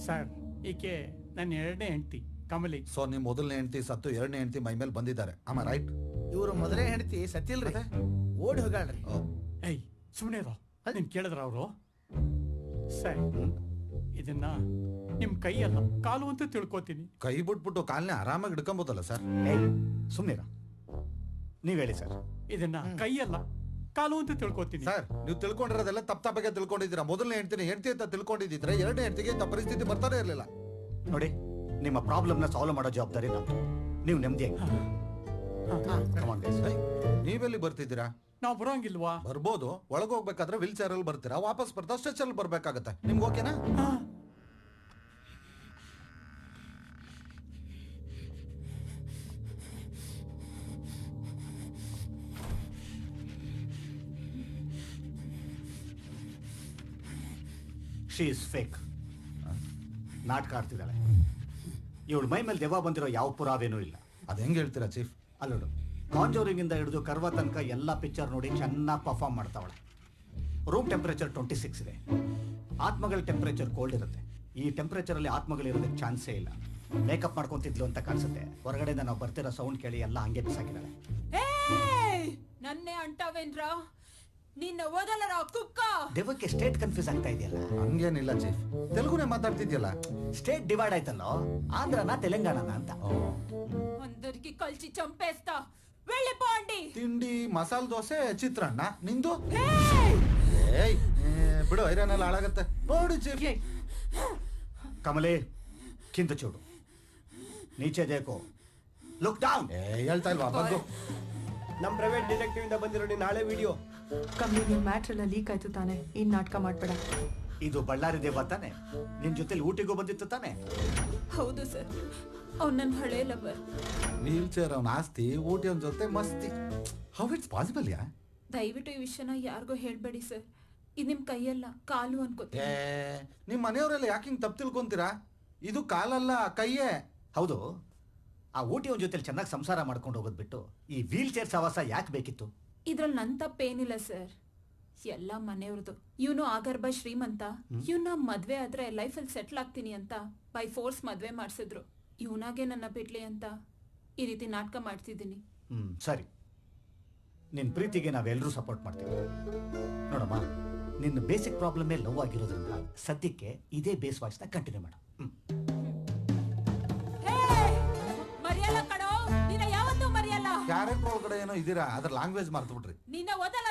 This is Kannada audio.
ಸರ್ ಈಕೆ ನನ್ನ ಎರಡನೇ ಹೆಂಡತಿ ಕಮಲಿ. ಸೊ ನಿಮ್ ಮೊದಲನೇ ಹೆಂಡತಿ ಸತ್ತು ಎರಡನೇ ಹೆಂಡತಿ ಮೈ ಮೇಲೆ ಬಂದಿದ್ದಾರೆ, ಆಮ ರೈಟ್? ಇವರು ಮೊದಲೇ ಹೆಂಡತಿ ಸತ್ತಿಲ್ರಿ, ಓಡಿ ಹೋಗಾಳ್ರಿ. ಏಯ್ ಸುಮ್ಮನೆ ನೀನ್ ಕೇಳಿದ್ರ ಅವರು? ಸರ್ ಇದನ್ನ ನಿಮ್ ಕೈಯಲ್ಲ ಕಾಲು ಅಂತ ತಿಳ್ಕೊತೀನಿ. ಕೈ ಬಿಟ್ಬಿಟ್ಟು ಕಾಲ್ನೇ ಆರಾಮಾಗಿ ಹಿಡ್ಕೊಂಬೋದಲ್ಲ ಸರ್? ಸುಮ್ಮನೆ ನೀವ್ ಹೇಳಿ ಸರ್. ಇದನ್ನ ಕೈಯಲ್ಲ ಕಾಲು ಅಂತ ತಿಳ್ಕೊತೀನಿ. ಸರ್ ನೀವು ತಿಳ್ಕೊಂಡಿರೋದೆಲ್ಲ ತಪ್ಪಾಗೆ ತಿಳ್ಕೊಂಡಿದ್ದೀರಾ. ಮೊದಲನೇ ಹೆಂಡತಿ ಅಂತ ತಿಳ್ಕೊಂಡಿದ್ರೆ ಎರಡನೇ ಹೆಂಡತಿಗೆ ಇಂಥ ಪರಿಸ್ಥಿತಿ ಬರ್ತಾನೆ ಇರಲಿಲ್ಲ. ನೋಡಿ, ನಿಮ್ಮ ಪ್ರಾಬ್ಲಮ್ ನ ಸಾಲ್ವ್ ಮಾಡೋ ಜವಾಬ್ದಾರಿ ನಮ್ದು. ನೀವು ನೆಮ್ಮದಿಯಾಗಿ ನೀವೆಲ್ಲಿ ಬರ್ತಿದ್ದೀರಾ? ನಾವು ಬರೋಂಗಿಲ್ವಾ? ಬರ್ಬೋದು. ಒಳಗೆ ಹೋಗ್ಬೇಕಾದ್ರೆ ವೀಲ್ ಚೇರ್ ಅಲ್ಲಿ ಬರ್ತೀರಾ, ವಾಪಸ್ ಬರ್ತಾ ಸ್ಟ್ರೆಚರ್ ಅಲ್ಲಿ ಬರ್ಬೇಕಾಗತ್ತೆ. ನಿಮ್ಗೆ ಓಕೆನಾ? She is fake. ನಾಟಕ ಆಡ್ತಿದ್ದಾಳೆ. ಇವಳು ಮೈ ಮೇಲೆ ದೆವ್ವ ಬಂದಿರೋ ಯಾವ ಪುರಾವೇನೂ ಇಲ್ಲ. ಅದ್ ಹೆಂಗ್ ಹೇಳ್ತೀರಾ ಚೀಫ್? ಅಲ್ಲೋಡು, ಕಾಂಜೋರಿಂಗ್ ಇಂದ ಹಿಡಿದು ಕರ್ವ ತನಕ ಎಲ್ಲ ಪಿಕ್ಚರ್ ನೋಡಿ ಚೆನ್ನಾಗಿ ಪರ್ಫಾರ್ಮ್ ಮಾಡ್ತಾವಳೆ. ರೂಮ್ ಟೆಂಪರೇಚರ್ 26 ಇದೆ. ಆತ್ಮಗಳ ಟೆಂಪರೇಚರ್ ಕೋಲ್ಡ್ ಇರುತ್ತೆ. ಈ ಟೆಂಪರೇಚರ್ ಅಲ್ಲಿ ಆತ್ಮಗಳಿರೋದಕ್ಕೆ ಚಾನ್ಸೇ ಇಲ್ಲ. ಮೇಕಪ್ ಮಾಡ್ಕೊಂತಿದ್ಲು ಅಂತ ಕಾಣಿಸುತ್ತೆ. ಹೊರಗಡೆಯಿಂದ ನಾವು ಬರ್ತಿರೋ ಸೌಂಡ್ ಕೇಳಿ ಎಲ್ಲ ಹಂಗೆ ಬಿಸಾಕಿದ್ದಾಳೆ. ನನ್ನೇ ಅಂಟವೇನ್ರ? ನಿನ್ನ ಓದಲರ ಕುಕ್ಕ. ದೆವ್ವಕ್ಕೆ ಸ್ಟೇಟ್ ಕನ್ಫ್ಯೂಸ್ ಆಗ್ತಾ ಇದೆಯಲ್ಲ? ಹಂಗೇನಿಲ್ಲ ಚೀಫ್, ತೆಲುಗುನೇ ಮಾತಾಡ್ತಿದ್ಯಲ್ಲ. ಸ್ಟೇಟ್ ಡಿವೈಡ್ ಆಯ್ತಲ್ಲೋ, ಆಂಧ್ರನ ತೆಲಂಗಾಣನ ಅಂತ. అందరికి కలిసి చంపేస్తా, వెళ్ళిపోండి. ತಿಂಡಿ ಮಸಾಲೆ ದೋಸೆ ಚಿತ್ರಾನ್ನ ನಿಂದು. ಬಿಡು, ಐರನ್ನೆಲ್ಲ ಹಾಳಾಗತ್ತೆ ನೋಡಿ ಚೀಫ್. ಕಮಲೆ ಕಿಂದ ಚೂಡು, ನೀಚೆ ದೇಕೋ, ಲುಕ್ ಡೌನ್. ಹೇಳ್ತಾ ಇಲ್ವಾ ಬಂದು? ನಮ್ ಪ್ರೈವೇಟ್ ಡಿಟೆಕ್ಟಿವ್ ಇಂದ ಬಂದಿರೋ ನಾಳೆ ವಿಡಿಯೋ. ಕಮ್ಮಿ ನಿನ್ ಮ್ಯಾಟ್ರ್ ಎಲ್ಲ ಲೀಕ್ ಆಯ್ತು ತಾನೆ, ಇನ್ ನಾಟಕ ಮಾಡ್ಬೇಡ. ಇದು ಬಳ್ಳಾರಿ ದೇವ ತಾನೆ? ನಿನ್ ಜೊತೆಲಿ ಊಟಿಗೂ ಬಂದಿತ್ತು ತಾನೆ? ಹೌದು ಸರ್, ಅವ್ನು ನನ್ನ ಹಳೆ ಲವರ್. ವೀಲ್ ಚೇರ್ ಅವನ ಆಸ್ತಿ, ಊಟಿ ಅವನ ಜೊತೆ ಮಸ್ತಿ. How it's possible? ಯಾ ದಯವಿಟ್ಟು ಈ ವಿಷಯನ ಯಾರಿಗೂ ಹೇಳ್ಬೇಡಿ ಸರ್. ಇದು ನಿಮ್ ಕೈಯಲ್ಲ, ಕಾಲು ಅನ್ಕೋತೀನಿ. ನಿಮ್ ಮನೆಯವರೆಲ್ಲ ಯಾಕೆ ಹಿಂಗ್ ತಪ್ಪು ತಿಳ್ಕೊಂತೀರಾ? ಇದು ಕಾಲಲ್ಲ, ಕೈಯೇ. ಹೌದು, ಆ ಊಟಿ ಅವನ ಜೊತೆಲಿ ಚೆನ್ನಾಗಿ ಸಂಸಾರ ಮಾಡ್ಕೊಂಡು ಹೋಗೋದ್ ಬಿಟ್ಟು ಈ ವೀಲ್ ಚೇರ್ ಸವಾಸ ಯಾಕೆ ಬೇಕಿತ್ತು? ಇದ್ರಲ್ಲಿ ನನ್ ತಪ್ಪೇನಿಲ್ಲ ಸರ್, ಎಲ್ಲ ಮನೆಯವ್ರದ್ದು. ಇವನು ಆಗರ್ಭ ಶ್ರೀಮಂತ, ಇವನ್ನ ಮದ್ವೆ ಆದ್ರೆ ಲೈಫಲ್ಲಿ ಸೆಟ್ಲ್ ಆಗ್ತೀನಿ ಅಂತ ಬೈ ಫೋರ್ಸ್ ಮದ್ವೆ ಮಾಡ್ಸಿದ್ರು. ಇವನಾಗೆ ನನ್ನ ಬಿಡ್ಲಿ ಅಂತ ಈ ರೀತಿ ನಾಟಕ ಮಾಡ್ತಿದ್ದೀನಿ. ಸರಿ, ನಿನ್ ಪ್ರೀತಿಗೆ ನಾವೆಲ್ಲರೂ ಸಪೋರ್ಟ್ ಮಾಡ್ತೀವಿ. ನೋಡಮ್ಮ, ನಿನ್ನ ಬೇಸಿಕ್ ಪ್ರಾಬ್ಲಮ್ ಲವ್ ಆಗಿರೋದ್ರಿಂದ ಸದ್ಯಕ್ಕೆ ಇದೇ ಬೇಸ್ ವಾಯ್ಸ್ ನ ಕಂಟಿನ್ಯೂ ಮಾಡು. ಮರಿಯಲ್ಲ ಕಣೋ, ನಿನ್ನ ಯಾವತ್ತೂ ಮರಿಯಲ್ಲ. ಕ್ಯಾರೆಕ್ಟರ್ ಒಳಗಡೆ ಏನೋ ಇದೀರಾ, ಅದ್ರ ಲ್ಯಾಂಗ್ವೇಜ್ ಮರ್ತು ಬಿಟ್ರಿ. ನಿನ್ನ ಓದಲ್ಲ